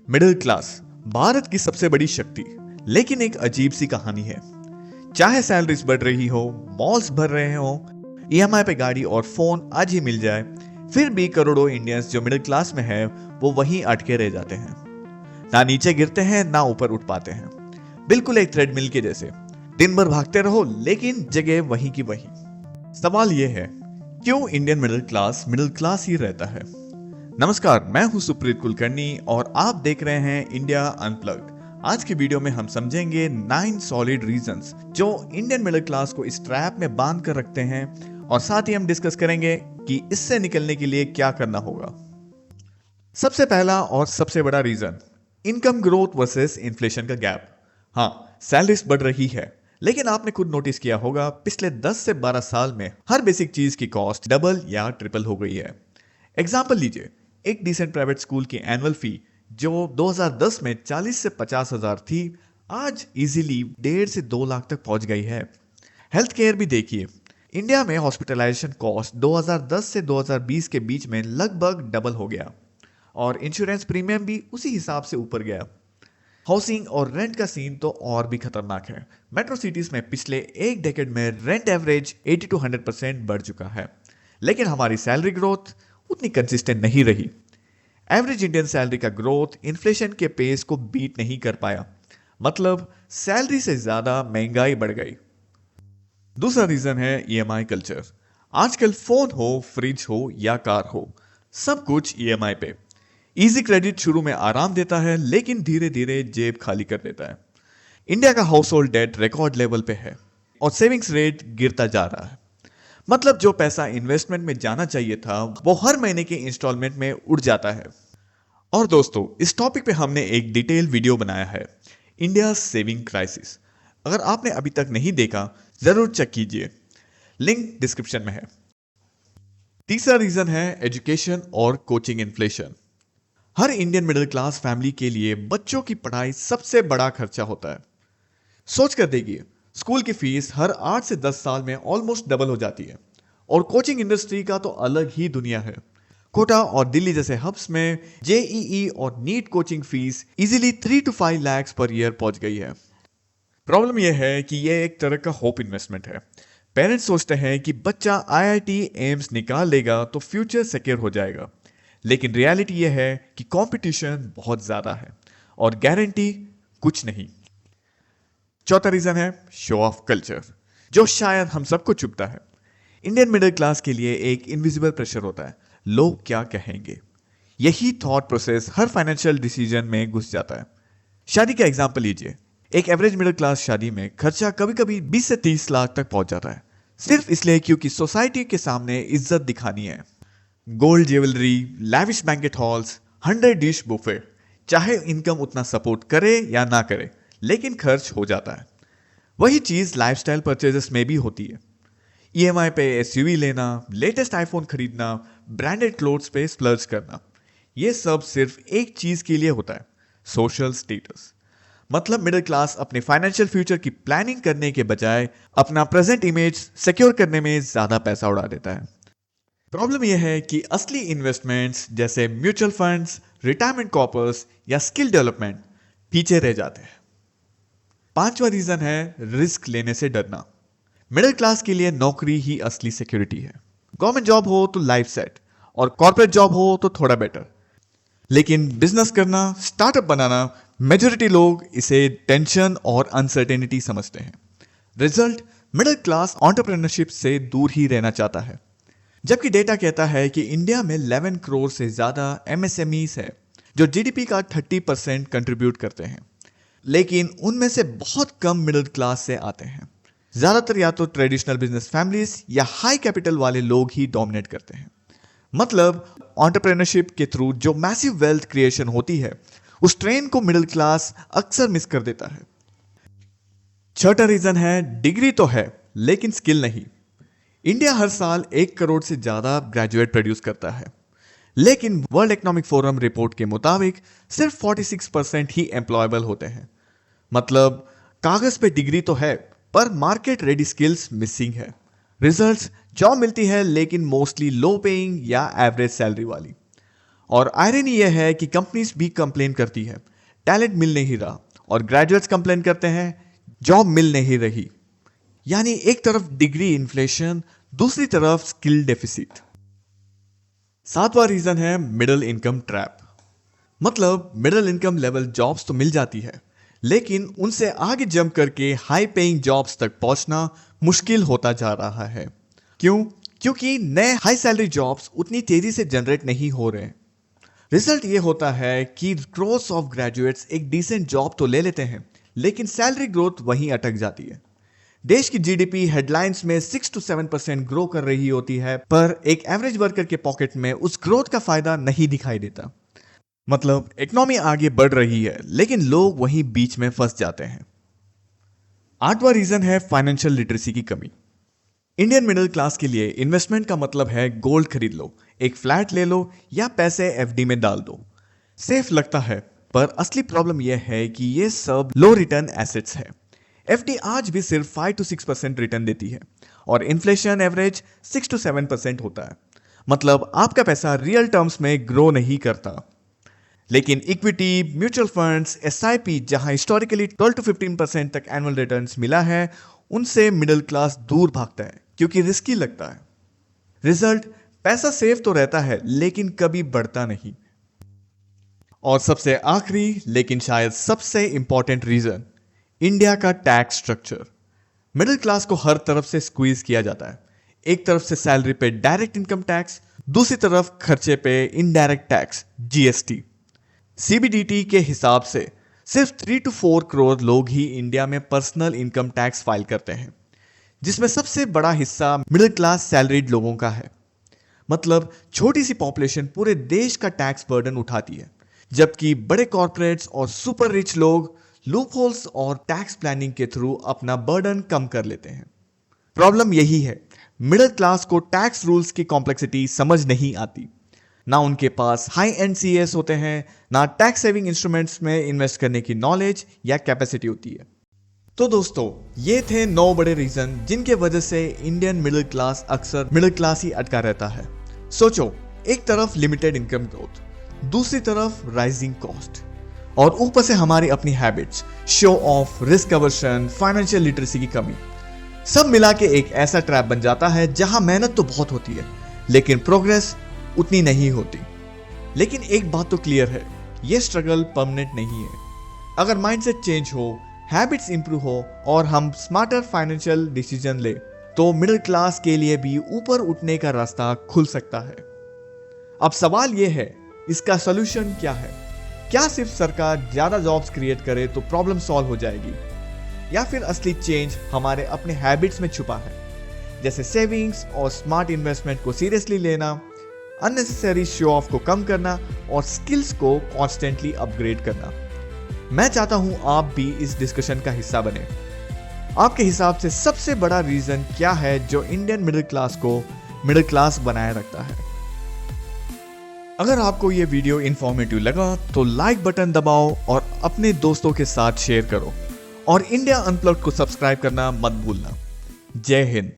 Middle class Bharat की सबसे बड़ी शक्ति, लेकिन एक अजीब सी कहानी है। चाहे सैलरीज बढ़ रही हो, मॉल्स भर रहे हो, ईएमआई पे गाड़ी और फोन आज ही मिल जाए, फिर भी करोड़ों इंडियंस जो मिडिल क्लास में है वो वहीं अटके रह जाते हैं। ना नीचे गिरते हैं ना ऊपर उठ पाते हैं, बिल्कुल एक थ्रेडमिल के जैसे। दिन भर भागते रहो लेकिन जगह वहीं की वहीं। सवाल यह है, क्यों इंडियन मिडिल क्लास ही रहता है? नमस्कार, मैं हूं सुप्रीत कुलकर्णी और आप देख रहे हैं इंडिया अनप्लग्ड। आज की वीडियो में हम समझेंगे 9 सॉलिड रीजंस जो इंडियन मिडिल क्लास को इस ट्रैप में बांध कर रखते हैं, और साथ ही हम डिस्कस करेंगे कि इससे निकलने के लिए क्या करना होगा। सबसे पहला और सबसे बड़ा reason, income growth versus inflation का गैप। हाँ, सैलरीज बढ़ रही है, लेकिन आपने खुद नोटिस किया होगा पिछले 10 से 12 साल में हर बेसिक चीज की कॉस्ट डबल या ट्रिपल हो गई है। एग्जाम्पल लीजिए, एक डिसेंट प्राइवेट स्कूल की एनुअल फी जो 2010 में 40 से 50 हजार थी, आज इजीली 1.5 से 2 लाख तक पहुंच गई है। हेल्थ केयर भी देखिए, इंडिया में हॉस्पिटलाइजेशन कॉस्ट 2010 से 2020 के बीच में लगभग डबल हो गया, और इंश्योरेंस प्रीमियम भी उसी हिसाब से ऊपर गया। हाउसिंग और रेंट का सीन तो और भी खतरनाक है। मेट्रो सिटीज में पिछले एक डेकेड में रेंट एवरेज 80 to 100% बढ़ चुका है, लेकिन हमारी सैलरी ग्रोथ उतनी कंसिस्टेंट नहीं रही। एवरेज इंडियन सैलरी का ग्रोथ इन्फ्लेशन के पेस को बीट नहीं कर पाया, मतलब सैलरी से ज्यादा महंगाई बढ़ गई। दूसरा रीजन है ईएमआई कल्चर। आजकल फोन हो, फ्रिज हो या कार हो, सब कुछ ईएमआई पे। इजी क्रेडिट शुरू में आराम देता है, लेकिन धीरे धीरे जेब खाली कर देता है। इंडिया का household debt record level पे है और सेविंग्स रेट गिरता जा रहा है। मतलब जो पैसा इन्वेस्टमेंट में जाना चाहिए था वो हर महीने के इंस्टॉलमेंट में उड़ जाता है। और दोस्तों, इस टॉपिक पे हमने एक डिटेल वीडियो बनाया है, इंडिया सेविंग क्राइसिस। अगर आपने अभी तक नहीं देखा, जरूर चेक कीजिए, लिंक डिस्क्रिप्शन में है। तीसरा रीजन है एजुकेशन और कोचिंग इन्फ्लेशन। हर इंडियन मिडिल क्लास फैमिली के लिए बच्चों की पढ़ाई सबसे बड़ा खर्चा होता है। सोच कर देखिए, स्कूल की फीस हर 8 से 10 साल में ऑलमोस्ट डबल हो जाती है, और कोचिंग इंडस्ट्री का तो अलग ही दुनिया है। कोटा और दिल्ली जैसे हब्स में जेईई और NEET coaching fees easily 3 to 5 lakh per year पहुंच गई है। प्रॉब्लम यह है कि यह एक तरह का होप इन्वेस्टमेंट है। पेरेंट्स सोचते हैं कि बच्चा आईआईटी एम्स निकाल लेगा तो फ्यूचर सिक्योर हो जाएगा, लेकिन रियलिटी यह है कि कंपटीशन बहुत ज्यादा है और गारंटी कुछ नहीं। चौथा रीजन है शो ऑफ कल्चर, जो शायद हम सबको चुभता है। इंडियन मिडिल क्लास के लिए एक इनविजिबल प्रेशर होता है, लोग क्या कहेंगे। यही थॉट प्रोसेस हर फाइनेंशियल डिसीजन में घुस जाता है। शादी का एग्जांपल लीजिए, एक एवरेज मिडिल क्लास शादी में खर्चा कभी कभी 20 से 30 लाख तक पहुंच जाता है, सिर्फ इसलिए क्योंकि सोसाइटी के सामने इज्जत दिखानी है। Gold jewellery, lavish banquet halls, 100 dish buffet, चाहे इनकम उतना सपोर्ट करे या ना करे, लेकिन खर्च हो जाता है। वही चीज लाइफस्टाइल परचेजेस में भी होती है। ईएमआई पे एसयूवी लेना, लेटेस्ट आईफोन खरीदना, ब्रांडेड क्लोथ्स पे स्प्लर्ज करना, ये सब सिर्फ एक चीज के लिए होता है, सोशल स्टेटस। मतलब मिडिल क्लास अपने फाइनेंशियल फ्यूचर की प्लानिंग करने के बजाय अपना प्रेजेंट इमेज सिक्योर करने में ज्यादा पैसा उड़ा देता है। प्रॉब्लम यह है कि असली इन्वेस्टमेंट्स जैसे म्यूचुअल फंड्स, रिटायरमेंट कॉपर्स या स्किल डेवलपमेंट पीछे रह जाते हैं। पांचवा रीजन है रिस्क लेने से डरना। मिडिल क्लास के लिए नौकरी ही असली सिक्योरिटी है। गवर्नमेंट जॉब हो तो लाइफ सेट, और कॉर्पोरेट जॉब हो तो थोड़ा बेटर। लेकिन बिजनेस करना, स्टार्टअप बनाना, मेजॉरिटी लोग इसे टेंशन और अनसर्टेनिटी समझते हैं। रिजल्ट, मिडिल क्लास एंटरप्रेन्योरशिप से दूर ही रहना चाहता है। जबकि डेटा कहता है कि इंडिया में 11 करोड़ से ज्यादा एमएसएमईज है जो जीडीपी का 30% कंट्रीब्यूट करते हैं, लेकिन उनमें से बहुत कम मिडिल क्लास से आते हैं। ज्यादातर या तो ट्रेडिशनल बिजनेस फैमिलीज या हाई कैपिटल वाले लोग ही डोमिनेट करते हैं। मतलब एंटरप्रेन्योरशिप के थ्रू जो मैसिव वेल्थ क्रिएशन होती है, उस ट्रेन को मिडिल क्लास अक्सर मिस कर देता है। छठा रीजन है डिग्री तो है लेकिन स्किल नहीं। इंडिया हर साल 1 करोड़ से ज्यादा ग्रेजुएट प्रोड्यूस करता है, लेकिन वर्ल्ड इकोनॉमिक फोरम रिपोर्ट के मुताबिक सिर्फ 46% ही एम्प्लॉयबल होते हैं। मतलब कागज पे डिग्री तो है पर मार्केट रेडी स्किल्स मिसिंग है। रिजल्ट्स, जॉब मिलती है लेकिन मोस्टली लो पेइंग या एवरेज सैलरी वाली। और आयरनी यह है कि कंपनीज भी कंप्लेन करती है टैलेंट मिल नहीं रहा, और ग्रेजुएट्स कंप्लेन करते हैं जॉब मिल नहीं रही। यानी एक तरफ डिग्री इन्फ्लेशन, दूसरी तरफ स्किल डेफिसिट। सातवां रीजन है मिडिल इनकम ट्रैप। मतलब मिडिल इनकम लेवल जॉब्स तो मिल जाती है, लेकिन उनसे आगे जंप करके हाई पेइंग जॉब्स तक पहुंचना मुश्किल होता जा रहा है। क्यों? क्योंकि नए हाई सैलरी जॉब्स उतनी तेजी से जनरेट नहीं हो रहे। रिजल्ट ये होता है कि ग्रोथ ऑफ ग्रेजुएट्स एक डिसेंट जॉब तो ले लेते हैं, लेकिन सैलरी ग्रोथ वहीं अटक जाती है। देश की जीडीपी हेडलाइंस में 6 to 7% ग्रो कर रही होती है, पर एक एवरेज वर्कर के पॉकेट में उस ग्रोथ का फायदा नहीं दिखाई देता। मतलब इकोनॉमी आगे बढ़ रही है, लेकिन लोग वहीं बीच में फंस जाते हैं। आठवां रीजन है फाइनेंशियल लिटरेसी की कमी। इंडियन मिडिल क्लास के लिए इन्वेस्टमेंट का मतलब है गोल्ड खरीद लो, एक फ्लैट ले लो या पैसे एफडी में डाल दो। सेफ लगता है, पर असली प्रॉब्लम यह है कि ये सब लो रिटर्न एसेट्स है। एफडी आज भी सिर्फ 5 to 6% रिटर्न देती है, और इन्फ्लेशन एवरेज 6 to 7% होता है। मतलब आपका पैसा रियल टर्म्स में ग्रो नहीं करता। लेकिन इक्विटी, म्यूचुअल फंड्स, एसआईपी जहां हिस्टोरिकली 12 to 15% तक एनुअल रिटर्न्स मिला है, उनसे मिडिल क्लास दूर भागता है क्योंकि रिस्की लगता है। रिजल्ट, पैसा सेफ तो रहता है लेकिन कभी बढ़ता नहीं। और सबसे आखिरी लेकिन शायद सबसे इंपॉर्टेंट रीजन, इंडिया का टैक्स स्ट्रक्चर। मिडिल क्लास को हर तरफ से स्क्वीज किया जाता है। एक तरफ से सैलरी पे डायरेक्ट इनकम टैक्स, दूसरी तरफ खर्चे पे इनडायरेक्ट टैक्स जीएसटी। सीबीडीटी के हिसाब से सिर्फ 3 to 4 करोड़ लोग ही इंडिया में पर्सनल इनकम टैक्स फाइल करते हैं, जिसमें सबसे बड़ा हिस्सा मिडिल क्लास सैलरीड लोगों का है। मतलब छोटी सी पॉपुलेशन पूरे देश का टैक्स बर्डन उठाती है, जबकि बड़े कॉर्पोरेट्स और सुपर रिच लोग लूपहोल्स और टैक्स प्लानिंग के थ्रू अपना बर्डन कम कर लेते हैं। प्रॉब्लम यही है, मिडिल क्लास को टैक्स रूल्स की कॉम्प्लेक्सिटी समझ नहीं आती। ना उनके पास हाई एंड सीएस होते हैं, ना टैक्स सेविंग इंस्ट्रूमेंट्स में इन्वेस्ट करने की नॉलेज या कैपेसिटी होती है। तो दोस्तों, ये थे 9 बड़े रीजन जिनके वजह से इंडियन मिडिल क्लास अक्सर मिडिल क्लास ही अटका रहता है। सोचो, एक तरफ लिमिटेड इनकम ग्रोथ, दूसरी तरफ राइजिंग कॉस्ट, और ऊपर से हमारी अपनी habits, show off, risk aversion, financial literacy की कमी, सब मिला के एक ऐसा ट्रैप बन जाता है जहां मेहनत तो बहुत होती है, लेकिन प्रोग्रेस उतनी नहीं होती। लेकिन एक बात तो क्लियर है, यह स्ट्रगल परमानेंट नहीं है। अगर माइंडसेट चेंज हो, हैबिट्स इंप्रूव हो और हम स्मार्टर फाइनेंशियल डिसीजन ले, तो मिडिल क्लास के लिए भी ऊपर उठने का रास्ता खुल सकता है। अब सवाल यह है, इसका सॉल्यूशन क्या है? क्या सिर्फ सरकार ज्यादा जॉब्स क्रिएट करे तो प्रॉब्लम सॉल्व हो जाएगी, या फिर असली चेंज हमारे अपने हैबिट्स में छुपा है, जैसे सेविंग्स और स्मार्ट इन्वेस्टमेंट को सीरियसली लेना, अननेसेसरी शो ऑफ को कम करना और स्किल्स को कॉन्स्टेंटली अपग्रेड करना। मैं चाहता हूं आप भी इस डिस्कशन का हिस्सा बने। आपके हिसाब से सबसे बड़ा रीजन क्या है जो इंडियन मिडिल क्लास को मिडिल क्लास बनाए रखता है? अगर आपको यह वीडियो इंफॉर्मेटिव लगा तो लाइक बटन दबाओ और अपने दोस्तों के साथ शेयर करो, और इंडिया अनप्लग्ड को सब्सक्राइब करना मत भूलना। जय हिंद।